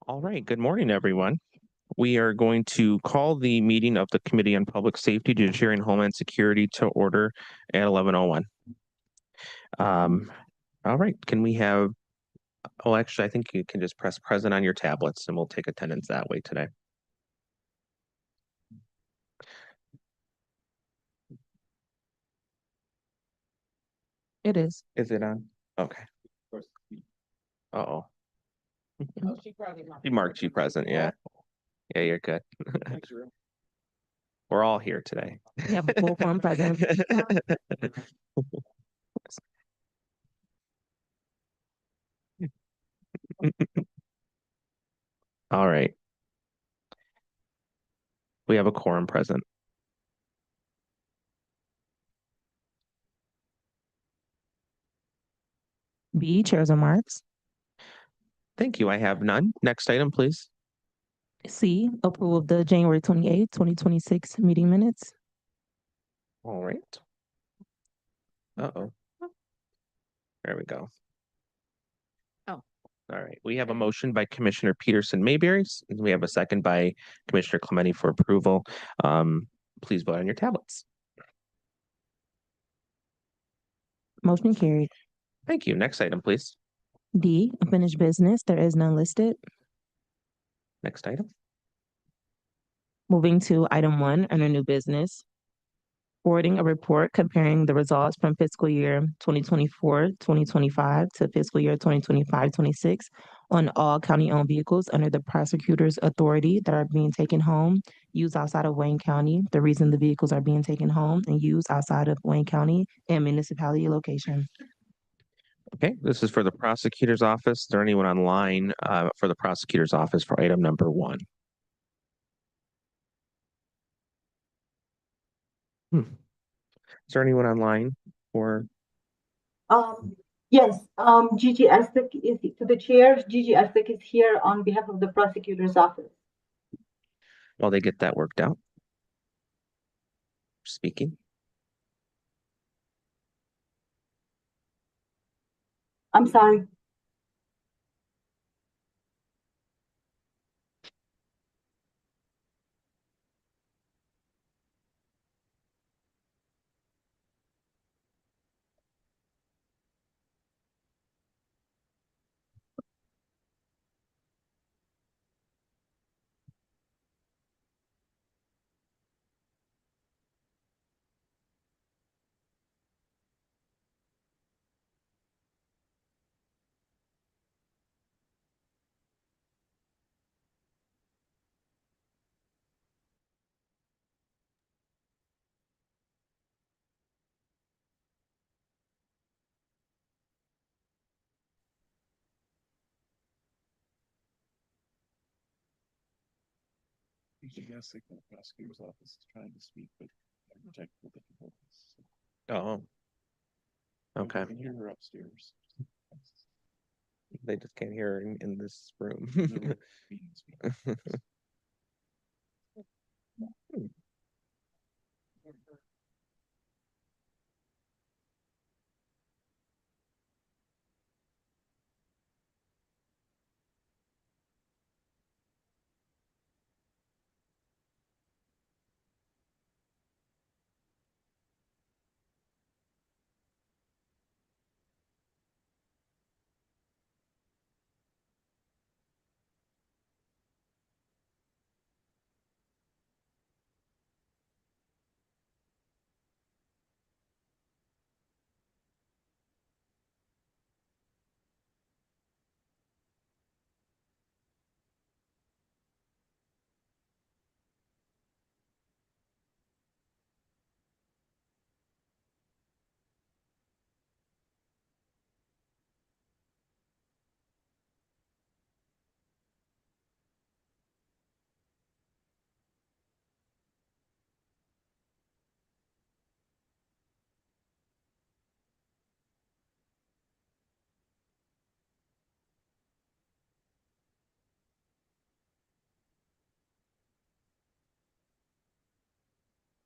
All right, good morning, everyone. We are going to call the meeting of the Committee on Public Safety, Judiciary, and Homeland Security to order at 11:01. All right, can we have, actually, I think you can just press present on your tablets and we'll take attendance that way today. It is. Is it on? Okay. Uh-oh. She marked you present, yeah. Yeah, you're good. We're all here today. We have a full quorum present. All right. We have a quorum present. B, chairs remarks. Thank you. I have none. Next item, please. C, approval of the January 28th, 2026 meeting minutes. All right. Uh-oh. There we go. Oh. All right. We have a motion by Commissioner Peterson Mayberry, and we have a second by Commissioner Clementi for approval. Please vote on your tablets. Motion carried. Thank you. Next item, please. D, unfinished business. There is none listed. Next item. Moving to item 1 under new business. Forwarding a report comparing the results from fiscal year 2024-2025 to fiscal year 2025-26 on all county-owned vehicles under the prosecutor's authority that are being taken home, used outside of Wayne County, the reason the vehicles are being taken home and used outside of Wayne County and municipality location. Okay, this is for the prosecutor's office. Is there anyone online for the prosecutor's office for item number 1? Is there anyone online for? Yes, Gigi Estek is to the chair. Gigi Estek is here on behalf of the prosecutor's office. While they get that worked out. Speaking. I'm sorry. Yes, the prosecutor's office is trying to speak, but technical difficulties. Oh. Okay. You can hear her upstairs. They just can't hear her in this room.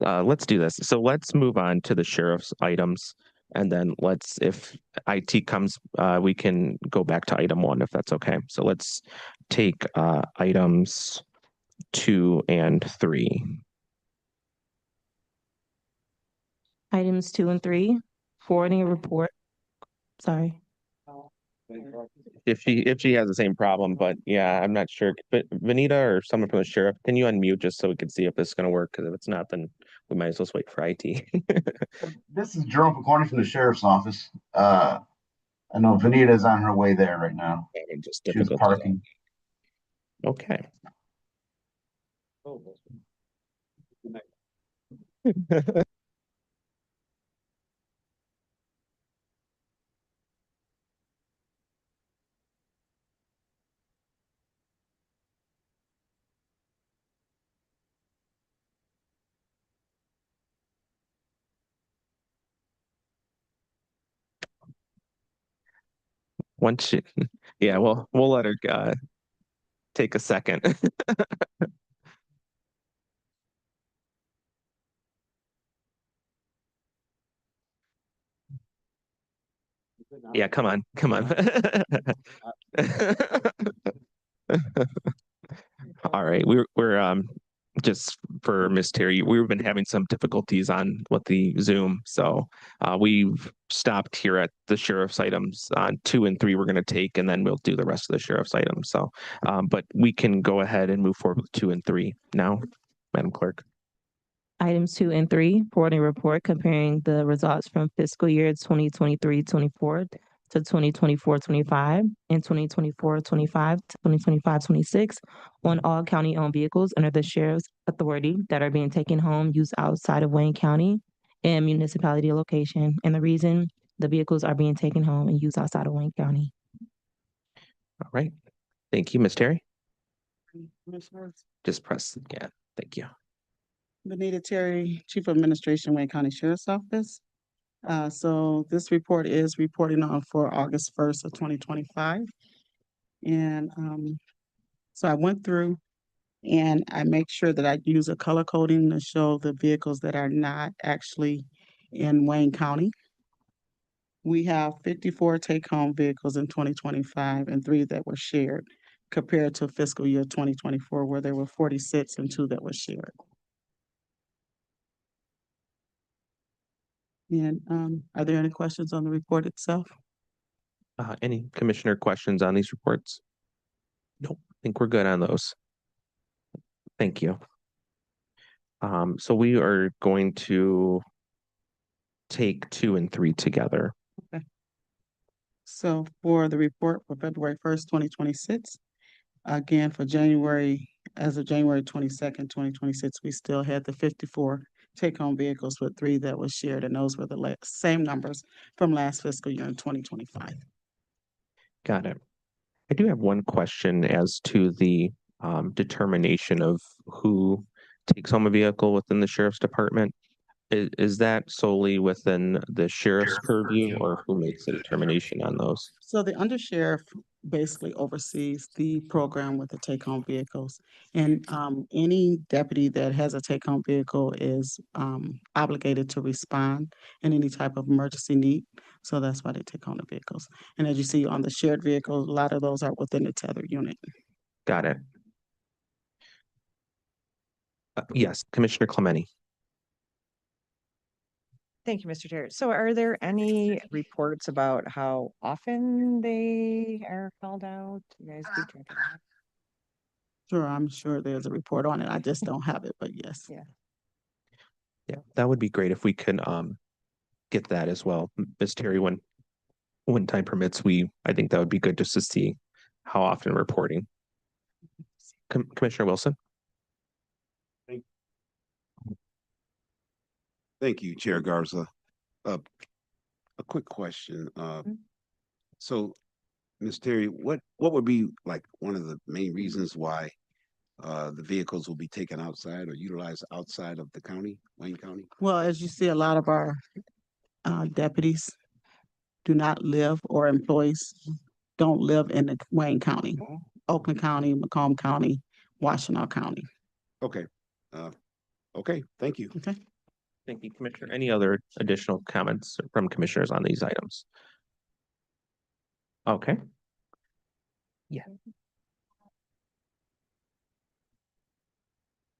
Let's do this. So let's move on to the sheriff's items. And then if IT comes, we can go back to item 1 if that's okay. So let's take items 2 and 3. Items 2 and 3, forwarding a report. Sorry. If she has the same problem, but yeah, I'm not sure. But Vanita or someone from the sheriff, can you unmute just so we can see if this is going to work? Because if it's not, then we might as well wait for IT. This is Jerome Picorni from the sheriff's office. I know Vanita's on her way there right now. Just She was difficult. parking. Okay. Once she, yeah, we'll let her take a second. Yeah, come on. All right, we're just for Miss Terry, we've been having some difficulties with the Zoom, so we've stopped here at the sheriff's items. 2 and 3 we're going to take, and then we'll do the rest of the sheriff's items. So, but we can go ahead and move forward with 2 and 3 now, Madam Clerk. Items 2 and 3, forwarding a report comparing the results from fiscal year 2023-24 to 2024-25 and 2024-25 to 2025-26 on all county-owned vehicles under the sheriff's authority that are being taken home, used outside of Wayne County and municipality location. And the reason the vehicles are being taken home and used outside of Wayne County. All right. Thank you, Ms. Terry. Commissioners, Just press, yeah, thank you. Benita Terry, Chief of Administration, Wayne County Sheriff's Office. So this report is reporting on for August 1st of 2025. And so I went through and I make sure that I use a color coding to show the vehicles that are not actually in Wayne County. We have 54 take-home vehicles in 2025 and 3 that were shared, compared to fiscal year 2024, where there were 46 and 2 that were shared. And are there any questions on the report itself? Any commissioner questions on these reports? Nope, I think we're good on those. Thank you. So we are going to take 2 and 3 together. Okay. So for the report for February 1st, 2026, again, for January, as of January 22nd, 2026, we still had the 54 take-home vehicles with 3 that was shared, and those were the same numbers from last fiscal year in 2025. Got it. I do have one question as to the determination of who takes home a vehicle within the sheriff's department. Is that solely within the sheriff's purview, or who makes the determination on those? So the undersheriff basically oversees the program with the take-home vehicles. And any deputy that has a take-home vehicle is obligated to respond in any type of emergency need. So that's why they take on the vehicles. And as you see on the shared vehicles, a lot of those are within the tether unit. Got it. Yes, Commissioner Clementi. Thank you, Mr. Chair. So are there any reports about how often they are called out? You guys keep track of that? Sure, I'm sure there's a report on it. I just don't have it, but yes. Yeah, that would be great if we can get that as well. Ms. Terry, when time permits, I think that would be good just to see how often reporting. Commissioner Wilson. Thank you, Chair Garza. A quick question. So, Ms. Terry, what would be like one of the main reasons why the vehicles will be taken outside or utilized outside of the county, Wayne County? Well, as you see, a lot of our deputies do not live, or employees don't live in the Wayne County, Oakland County, Macomb County, Washtenaw County. Okay. Okay, thank you. Okay. Thank you, Commissioner. Any other additional comments from commissioners on these items? Okay. Yeah.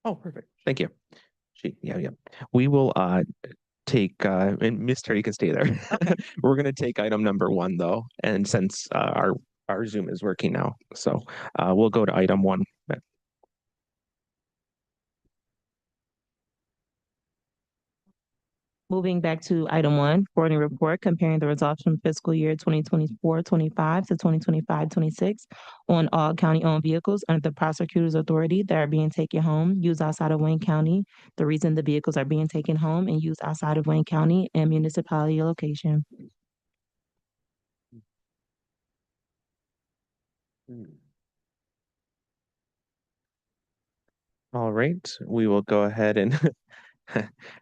Oh, perfect. Thank you. Yeah. We will take and Miss Terry, you can stay there. Okay. We're gonna take item number 1 though, and since our Zoom is working now, so we'll go to item 1. Moving back to item 1, forwarding report comparing the results from fiscal year 2024-25 to 2025-26 on all county-owned vehicles under the prosecutor's authority that are being taken home, used outside of Wayne County, the reason the vehicles are being taken home and used outside of Wayne County and municipality location. All right, we will go ahead and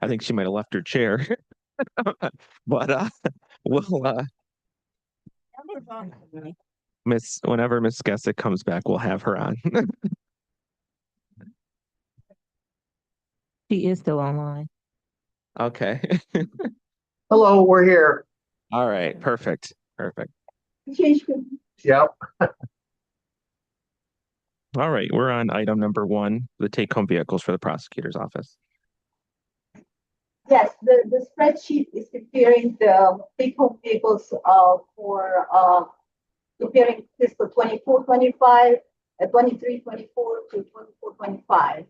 I think she might have left her chair. But we'll whenever Miss Gessick comes back, we'll have her on. She is still online. Okay. Hello, we're here. All right, perfect. Yep. All right, we're on item number 1, the take-home vehicles for the prosecutor's office. Yes, the spreadsheet is comparing the take-home vehicles for comparing fiscal 24-25, 23-24 to 24-25.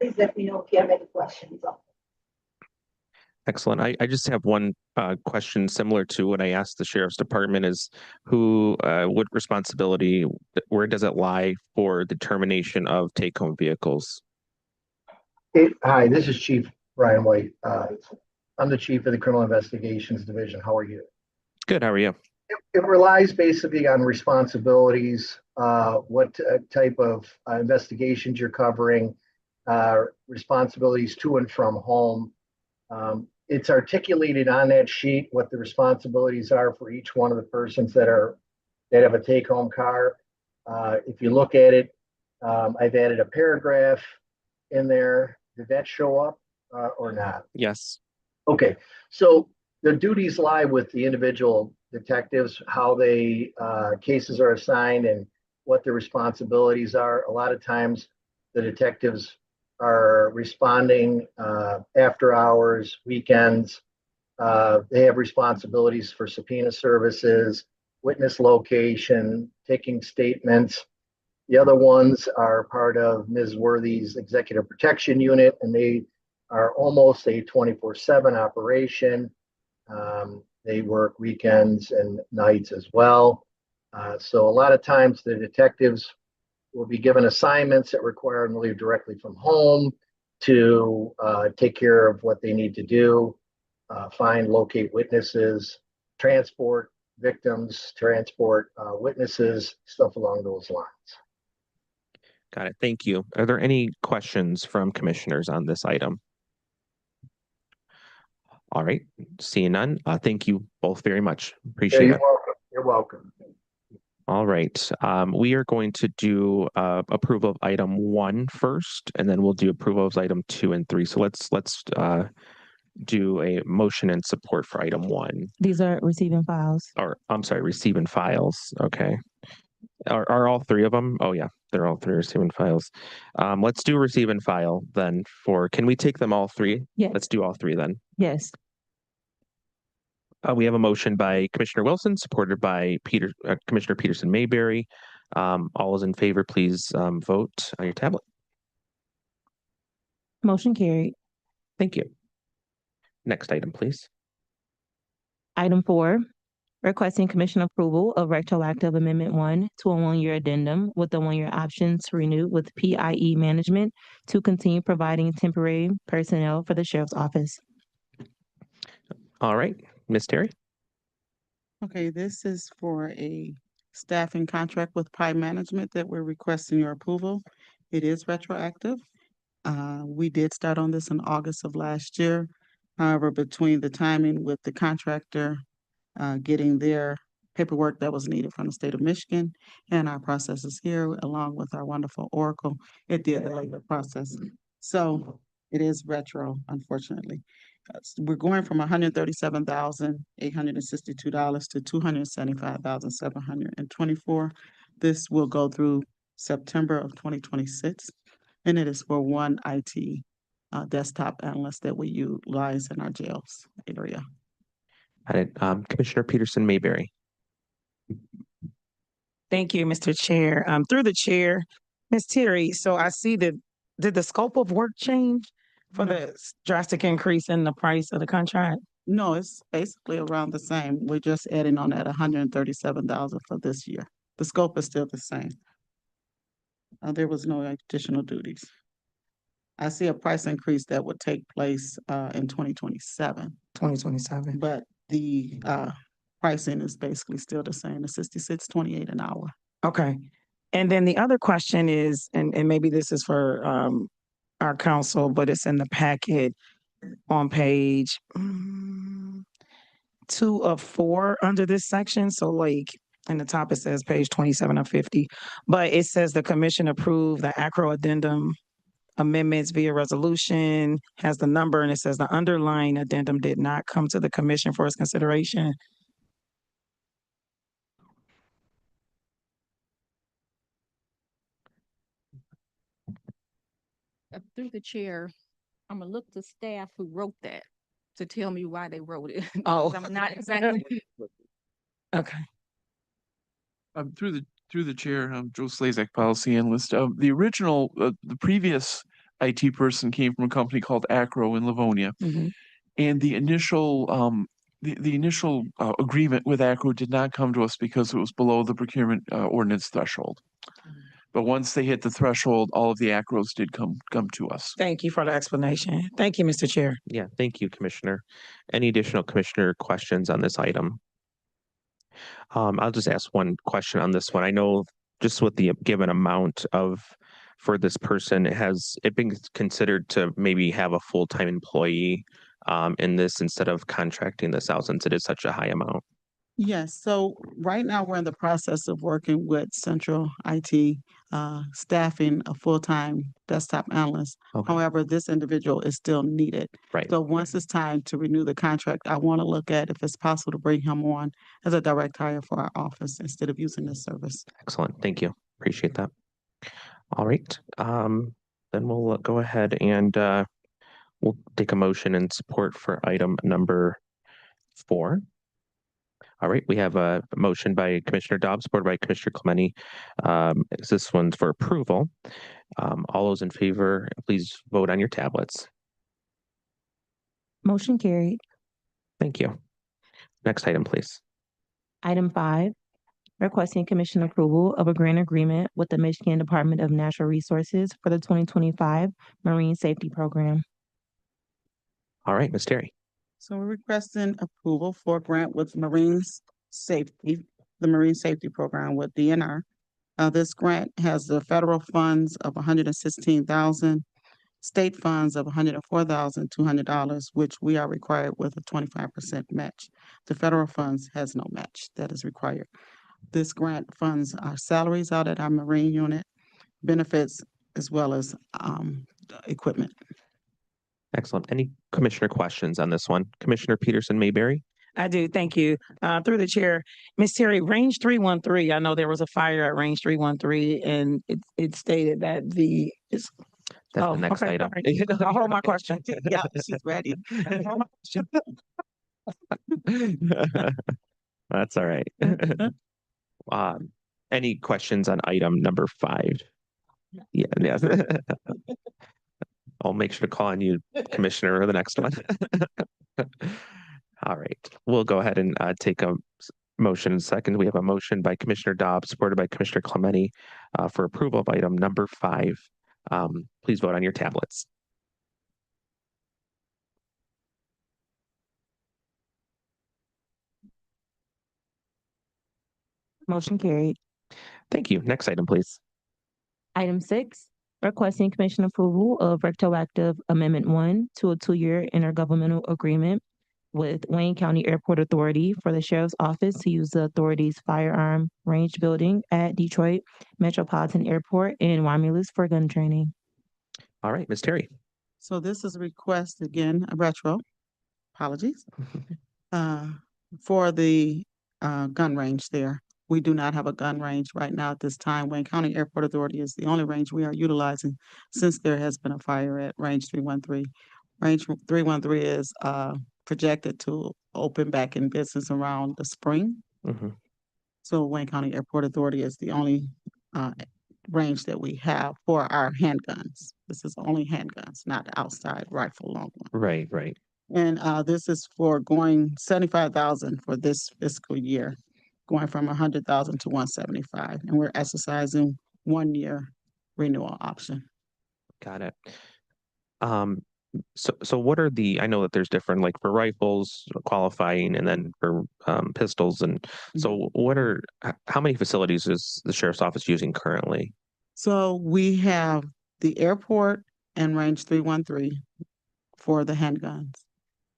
Please let me know if you have any questions on it. Excellent. I just have one question similar to what I asked the sheriff's department is what responsibility, where does it lie for determination of take-home vehicles? Hi, this is Chief Brian White. I'm the chief of the Criminal Investigations Division. How are you? Good, how are you? It relies basically on responsibilities, what type of investigations you're covering, responsibilities to and from home. It's articulated on that sheet what the responsibilities are for each one of the persons that have a take-home car. If you look at it, I've added a paragraph in there. Did that show up or not? Yes. Okay, so the duties lie with the individual detectives, how they cases are assigned and what their responsibilities are. A lot of times the detectives are responding after hours, weekends. They have responsibilities for subpoena services, witness location, taking statements. The other ones are part of Ms. Worthy's executive protection unit, and they are almost a 24/7 operation. They work weekends and nights as well. So a lot of times the detectives will be given assignments that require them to leave directly from home to take care of what they need to do, find, locate witnesses, transport victims, transport witnesses, stuff along those lines. Got it. Thank you. Are there any questions from commissioners on this item? All right, seeing none, thank you both very much. Appreciate it. You're welcome. All right, we are going to do approval of item 1 first, and then we'll do approval of item 2 and 3. So let's do a motion and support for item 1. These are receiving files. Or I'm sorry, receiving files. Okay. Are all 3 of them? Oh yeah, they're all 3 receiving files. Let's do receive and file then can we take them all 3? Yes. Let's do all 3 then. Yes. We have a motion by Commissioner Wilson, supported by Commissioner Peterson Mayberry. All is in favor, please vote on your tablet. Motion carried. Thank you. Next item, please. Item 4, requesting commission approval of retroactive amendment 1 to a 1-year addendum with a 1-year option to renew with PIE management to continue providing temporary personnel for the sheriff's office. All right, Ms. Terry. Okay, this is for a staffing contract with PIE management that we're requesting your approval. It is retroactive. We did start on this in August of last year. However, between the timing with the contractor getting their paperwork that was needed from the state of Michigan and our processes here, along with our wonderful Oracle, it did delay the process. So it is retro, unfortunately. We're going from $137,862 to $275,724. This will go through September of 2026. And it is for one IT desktop analyst that we utilize in our jails area. Got it. Commissioner Peterson Mayberry. Thank you, Mr. Chair. Through the chair, Ms. Terry, so I see that, did the scope of work change for the drastic increase in the price of the contract? No, it's basically around the same. We're just adding on that $137,000 for this year. The scope is still the same. There was no additional duties. I see a price increase that would take place in 2027, 2027. but the pricing is basically still the same, the $66.28 an hour. Okay. And then the other question is, and maybe this is for our council, but it's in the packet on page 2 of 4 under this section. So like in the top, it says page 27 of 50, but it says the commission approved the ACRO addendum amendments via resolution, has the number, and it says the underlying addendum did not come to the commission for its consideration. Through the chair, I'm gonna look to staff who wrote that to tell me why they wrote it. Oh. I'm not exactly. Okay. Through the chair, I'm Joe Slazak, policy analyst. The original, the previous IT person came from a company called Acro in Livonia. Mhm. And the initial, agreement with Acro did not come to us because it was below the procurement ordinance threshold. But once they hit the threshold, all of the Acros did come to us. Thank you for the explanation. Thank you, Mr. Chair. Yeah, thank you, Commissioner. Any additional commissioner questions on this item? I'll just ask one question on this one. I know just with the given amount for this person, has it been considered to maybe have a full-time employee in this instead of contracting this out since it is such a high amount? Yes, so right now we're in the process of working with Central IT, staffing a full-time desktop analyst. Okay. However, this individual is still needed. Right. So once it's time to renew the contract, I want to look at if it's possible to bring him on as a direct hire for our office instead of using this service. Excellent. Thank you. Appreciate that. All right. Then we'll go ahead and we'll take a motion and support for item number 4. All right, we have a motion by Commissioner Dobbs, supported by Commissioner Clemente. This one's for approval. All those in favor, please vote on your tablets. Motion carried. Thank you. Next item, please. Item 5, requesting commission approval of a grant agreement with the Michigan Department of Natural Resources for the 2025 Marine Safety Program. All right, Ms. Terry. So we're requesting approval for a grant with Marine Safety, the Marine Safety Program with DNR. This grant has the federal funds of $116,000, state funds of $104,200, which we are required with a 25% match. The federal funds has no match that is required. This grant funds our salaries out at our Marine unit, benefits, as well as equipment. Excellent. Any commissioner questions on this one? Commissioner Peterson Mayberry? I do. Thank you. Through the chair, Ms. Terry, range 313, I know there was a fire at range 313 and it stated that That's the next okay, item. sorry. I'll hold my question. Yeah, she's ready. That's all right. Any questions on item number 5? Yeah. I'll make sure to call on you, Commissioner, for the next one. All right, we'll go ahead and take a motion in a second. We have a motion by Commissioner Dobbs, supported by Commissioner Clemente, for approval of item number 5. Please vote on your tablets. Motion carried. Thank you. Next item, please. Item 6, requesting commission approval of retroactive Amendment 1 to a 2-year intergovernmental agreement with Wayne County Airport Authority for the Sheriff's Office to use the authority's firearm range building at Detroit Metropolitan Airport in Romulus for gun training. All right, Ms. Terry. So this is a request, again, a retro, apologies, for the gun range there. We do not have a gun range right now at this time. Wayne County Airport Authority is the only range we are utilizing since there has been a fire at Range 313. Range 313 is projected to open back in business around the spring. Mhm. So Wayne County Airport Authority is the only range that we have for our handguns. This is only handguns, not outside rifle long one. Right, right. And this is for going 75,000 for this fiscal year, going from 100,000 to 175, and we're exercising 1 year renewal option. Got it. So what are I know that there's different, like for rifles qualifying and then for pistols. And so how many facilities is the sheriff's office using currently? So we have the airport and Range 313 for the handguns.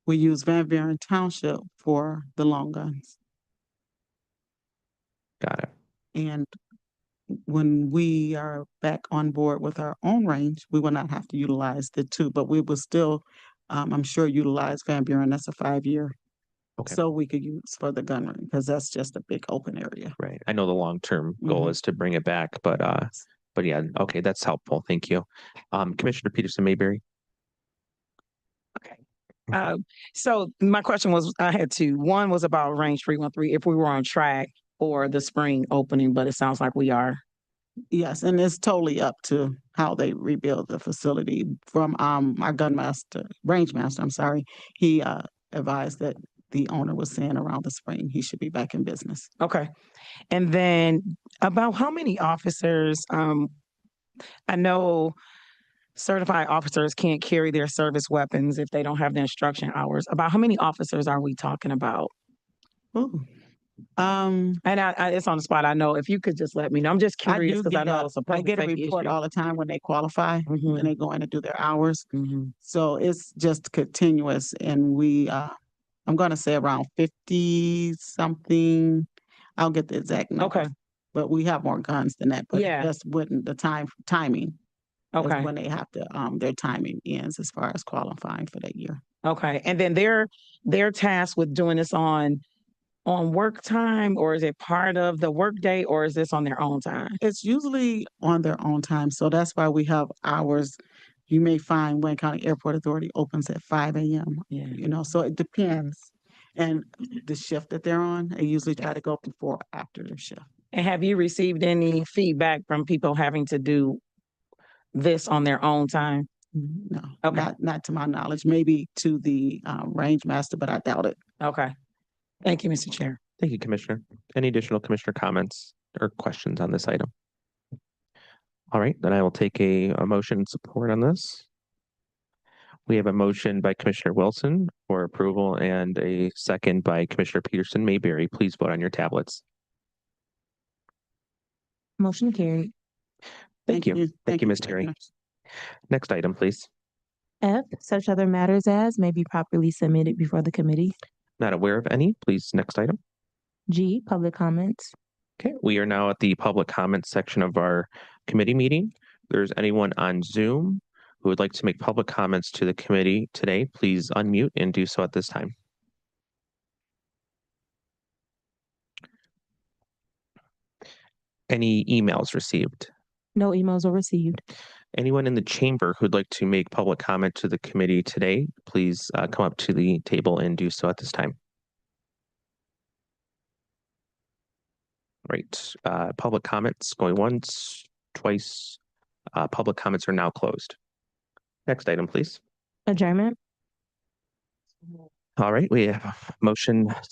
We use Van Buren Township for the long guns. Got it. And when we are back on board with our own range, we will not have to utilize the two, but we will still, I'm sure, utilize Van Buren. That's a 5 year. Okay. So we could use for the gun range because that's just a big open area. Right. I know the long-term goal Mhm. is to bring it back, but yeah, okay, that's helpful. Thank you. Commissioner Peterson Mayberry. So my question was, I had two. One was about Range 313, if we were on track for the spring opening, but it sounds like we are. Yes, and it's totally up to how they rebuild the facility. From our range master, I'm sorry, he advised that the owner was saying around the spring he should be back in business. Okay. And then about how many officers, I know certified officers can't carry their service weapons if they don't have the instruction hours. About how many officers are we talking about? Ooh. And it's on the spot. I know if you could just let me know. I'm just I curious do because I get know a, it's a I get a public safety report issue. all the time when they qualify Mhm. and they go in and do their hours. Mhm. So it's just continuous, and we I'm gonna say around 50 something. I'll get the exact number. Okay. But we have more guns than that, but Yeah. that's when the timing is Okay. when they have to their timing ends as far as qualifying for that year. Okay. And then they're tasked with doing this on work time, or is it part of the workday, or is this on their own time? It's usually on their own time, so that's why we have hours. You may find Wayne County Airport Authority opens at 5 a.m. Yeah. So it depends. And the shift that they're on, they usually try to go before or after their shift. And have you received any feedback from people having to do this on their own time? No, Okay. not to my knowledge. Maybe to the range master, but I doubt it. Okay. Thank you, Mr. Chair. Thank you, Commissioner. Any additional commissioner comments or questions on this item? All right, then I will take a motion support on this. We have a motion by Commissioner Wilson for approval and a second by Commissioner Peterson Mayberry. Please vote on your tablets. Motion carried. Thank you. Thank you, Ms. Terry. Commissioners. Next item, please. F, such other matters as may be properly submitted before the committee. Not aware of any. Please, next item. G, public comments. Okay, we are now at the public comments section of our committee meeting. If there's anyone on Zoom who would like to make public comments to the committee today, please unmute and do so at this time. Any emails received? No emails were received. Anyone in the chamber who'd like to make public comment to the committee today, please come up to the table and do so at this time. Right, public comments going once, twice. Public comments are now closed. Next item, please. Adjournment. All right, we have a motion second.